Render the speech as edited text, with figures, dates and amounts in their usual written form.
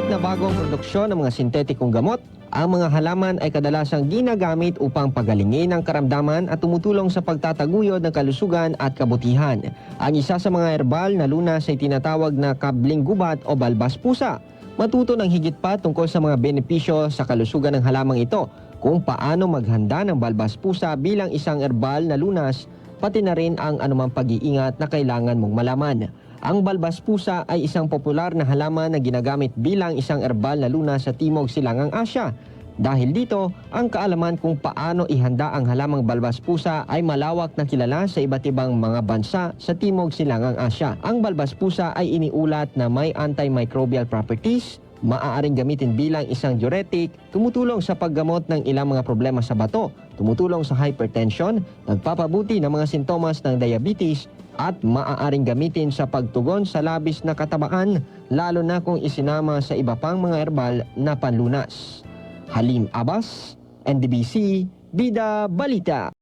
na bagong produksyon ng mga sintetikong gamot, ang mga halaman ay kadalasang ginagamit upang pagalingin ang karamdaman at tumutulong sa pagtataguyod ng kalusugan at kabutihan. Ang isa sa mga herbal na lunas ay tinatawag na kabling gubat o balbas pusa. Matuto ng higit pa tungkol sa mga benepisyo sa kalusugan ng halamang ito, kung paano maghanda ng balbas pusa bilang isang herbal na lunas, pati na rin ang anumang pag-iingat na kailangan mong malaman. Ang balbas pusa ay isang popular na halaman na ginagamit bilang isang herbal na lunas sa Timog Silangang Asya. Dahil dito, ang kaalaman kung paano ihanda ang halamang balbas pusa ay malawak na kilala sa iba't ibang mga bansa sa Timog Silangang Asya. Ang balbas pusa ay iniulat na may antimicrobial properties, maaaring gamitin bilang isang diuretic, tumutulong sa paggamot ng ilang mga problema sa bato, tumutulong sa hypertension, nagpapabuti ng mga sintomas ng diabetes, at maaaring gamitin sa pagtugon sa labis na katabaan, lalo na kung isinama sa iba pang mga herbal na panlunas. Halim Abbas, NDBC, Bida Balita.